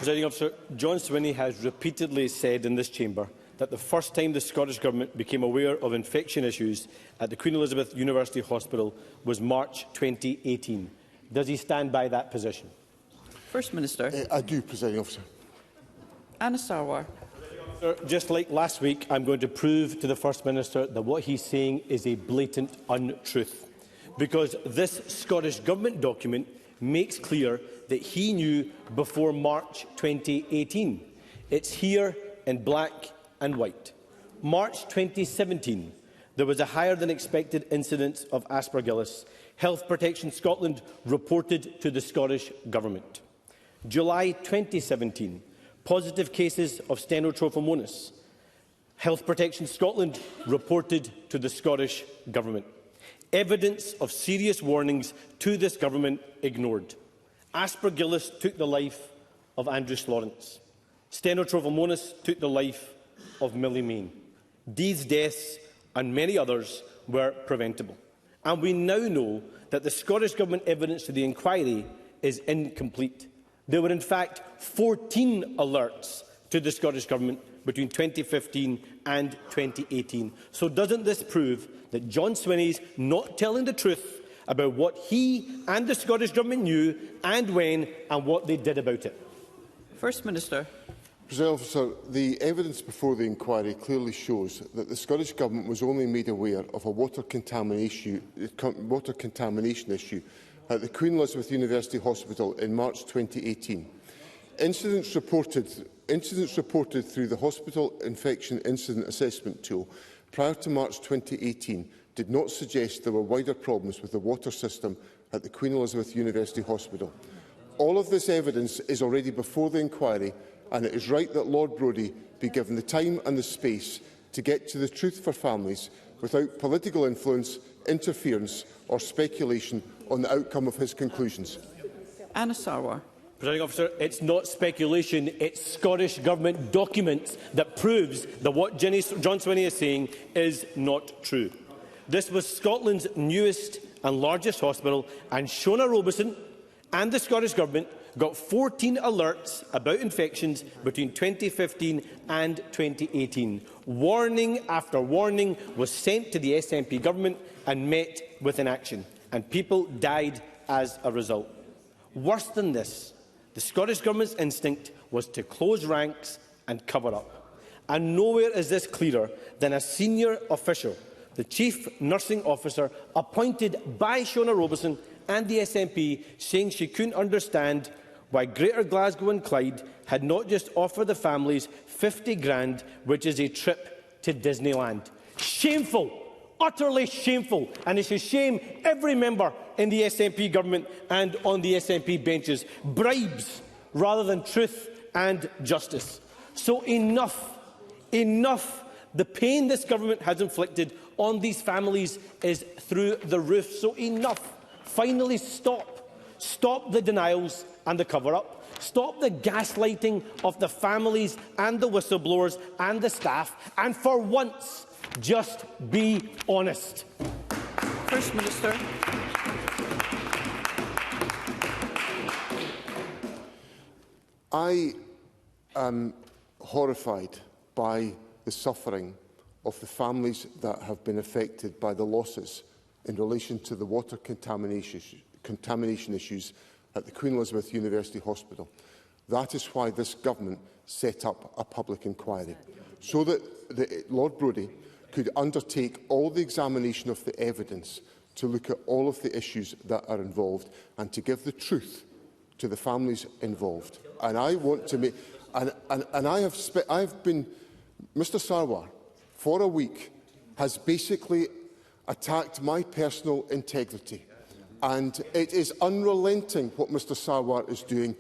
Presiding Officer, John Swinney has repeatedly said in this chamber that the first time the Scottish Government became aware of infection issues at the Queen Elizabeth University Hospital was March 2018. Does he stand by that position? First Minister. I do, Presiding Officer. Anas Sarwar. Just like last week, I'm going to prove to the First Minister that what he's saying is a blatant untruth, because this Scottish Government document makes clear that he knew before March 2018. It's here in black and white. March 2017, there was a higher-than-expected incidence of aspergillus. Health Protection Scotland reported to the Scottish Government. July 2017, positive cases of Stenotrophomonas. Health Protection Scotland reported to the Scottish Government. Evidence of serious warnings to this Government ignored. Aspergillus took the life of Andrew Lawrence. Stenotrophomonas took the life of Millie Main. These deaths and many others were preventable. And we now know that the Scottish Government evidence to the inquiry is incomplete. There were in fact 14 alerts to the Scottish Government between 2015 and 2018. So doesn't this prove that John Swinney's not telling the truth about what he and the Scottish Government knew and when and what they did about it? First Minister. Presiding Officer, the evidence before the inquiry clearly shows that the Scottish Government was only made aware of a water contamination issue at the Queen Elizabeth University Hospital in March 2018. Incidents reported through the Hospital Infection Incident Assessment Tool prior to March 2018 did not suggest there were wider problems with the water system at the Queen Elizabeth University Hospital. All of this evidence is already before the inquiry, and it is right that Lord Brodie be given the time and the space to get to the truth for families without political influence, interference or speculation on the outcome of his conclusions. Anas Sarwar. Presiding Officer, it's not speculation, it's Scottish Government documents that proves that what John Swinney is saying is not true. This was Scotland's newest and largest hospital, and Shona Robeson and the Scottish Government got 14 alerts about infections between 2015 and 2018. Warning after warning was sent to the SNP Government and met with inaction, and people died as a result. Worse than this, the Scottish Government's instinct was to close ranks and cover up. And nowhere is this clearer than a senior official, the Chief Nursing Officer appointed by Shona Robeson and the SNP, saying she couldn't understand why Greater Glasgow and Clyde had not just offered the families 50 grand, which is a trip to Disneyland. Shameful! Utterly shameful, and it should shame every member in the SNP government and on the SNP benches. Bribes rather than truth and justice. So enough, enough. The pain this government has inflicted on these families is through the roof. So enough. Finally stop. Stop the denials and the cover-up. Stop the gaslighting of the families and the whistleblowers and the staff. And for once, just be honest. First Minister. I am horrified by the suffering of the families that have been affected by the losses in relation to the water contamination issues at the Queen Elizabeth University Hospital. That is why this government set up a public inquiry, so that Lord Brodie could undertake all the examination of the evidence to look at all of the issues that are involved and to give the truth to the families involved. And I want to make, and I have been, Mr Sarwar, for a week, has basically attacked my personal integrity. And it is unrelenting what Mr Sarwar is doing,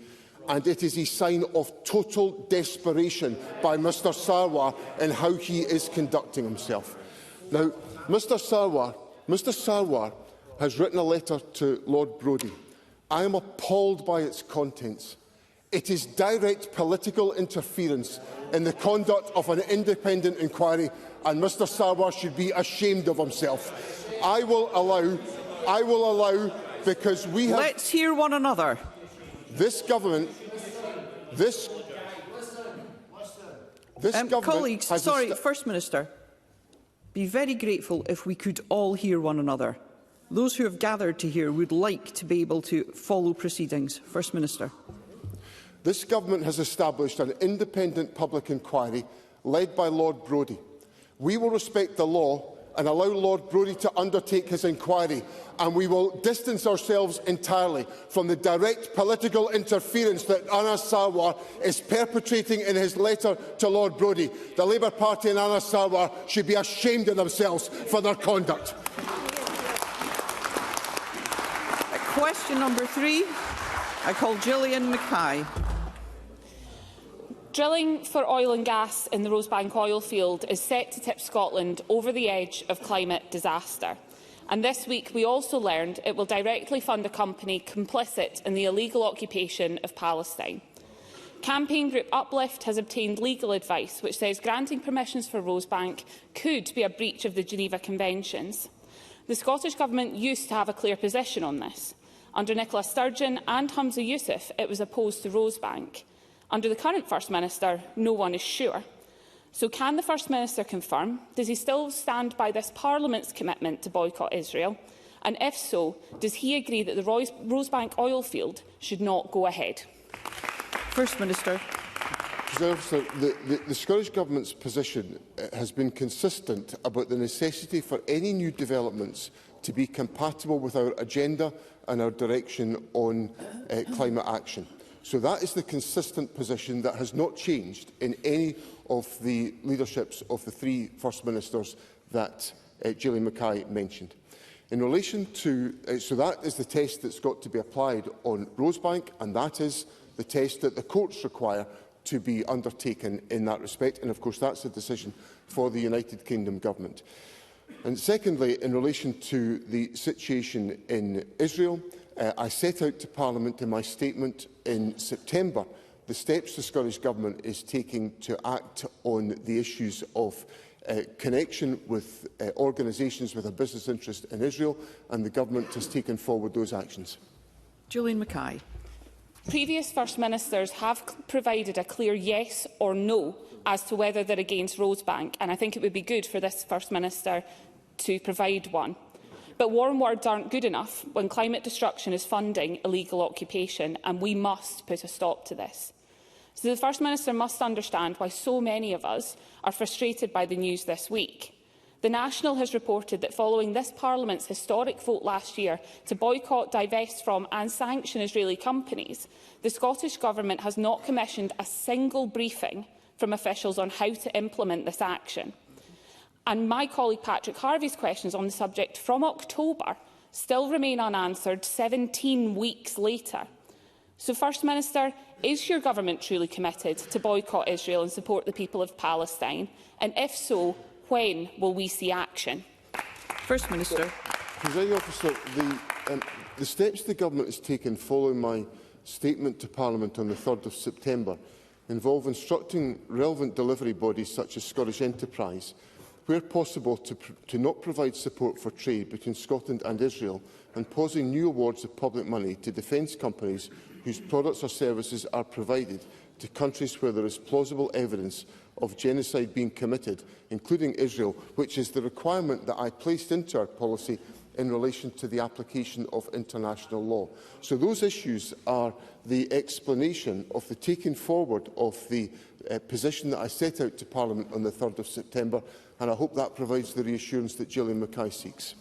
and it is a sign of total desperation by Mr Sarwar in how he is conducting himself. Now, Mr Sarwar has written a letter to Lord Brodie. I am appalled by its contents. It is direct political interference in the conduct of an independent inquiry, and Mr Sarwar should be ashamed of himself. I will allow, because we have... Let's hear one another. This government This government colleagues, has sorry, First Minister, be very grateful if we could all hear one another. Those who have gathered to hear would like to be able to follow proceedings. First Minister. This government has established an independent public inquiry led by Lord Brodie. We will respect the law and allow Lord Brodie to undertake his inquiry, and we will distance ourselves entirely from the direct political interference that Anas Sarwar is perpetrating in his letter to Lord Brodie. The Labour Party and Anas Sarwar should be ashamed of themselves for their conduct. Question number 3. I call Gillian Mackay. Drilling for oil and gas in the Rosebank oil field is set to tip Scotland over the edge of climate disaster. And this week we also learned it will directly fund a company complicit in the illegal occupation of Palestine. Campaign group Uplift has obtained legal advice which says granting permissions for Rosebank could be a breach of the Geneva Conventions. The Scottish Government used to have a clear position on this. Under Nicola Sturgeon and Humza Yousaf, it was opposed to Rosebank. Under the current First Minister, no one is sure. So can the First Minister confirm, does he still stand by this Parliament's commitment to boycott Israel? And if so, does he agree that the Rosebank oil field should not go ahead? First Minister. The Scottish Government's position has been consistent about the necessity for any new developments to be compatible with our agenda and our direction on climate action. So that is the consistent position that has not changed in any of the leaderships of the 3 First Ministers that Gillian Mackay mentioned. In relation to, so that is the test that's got to be applied on Rosebank, and that is the test that the courts require to be undertaken in that respect. And of course that's a decision for the United Kingdom Government. And secondly, in relation to the situation in Israel, I set out to Parliament in my statement in September the steps the Scottish Government is taking to act on the issues of connection with organisations with a business interest in Israel, and the Government has taken forward those actions. Gillian Mackay. Previous First Ministers have provided a clear yes or no as to whether they're against Rosebank, and I think it would be good for this First Minister to provide one. But warm words aren't good enough when climate destruction is funding illegal occupation, and we must put a stop to this. So the First Minister must understand why so many of us are frustrated by the news this week. The National has reported that following this Parliament's historic vote last year to boycott, divest from and sanction Israeli companies, the Scottish Government has not commissioned a single briefing from officials on how to implement this action. And my colleague Patrick Harvey's questions on the subject from October still remain unanswered 17 weeks later. So, First Minister, is your government truly committed to boycott Israel and support the people of Palestine? And if so, when will we see action? First Minister. Presiding Officer, the steps the Government has taken following my statement to Parliament on the 3rd of September involve instructing relevant delivery bodies such as Scottish Enterprise, where possible, to not provide support for trade between Scotland and Israel, and pausing new awards of public money to defence companies whose products or services are provided to countries where there is plausible evidence of genocide being committed, including Israel, which is the requirement that I placed into our policy in relation to the application of international law. So those issues are the explanation of the taking forward of the position that I set out to Parliament on the 3rd of September, and I hope that provides the reassurance that Gillian Mackay seeks.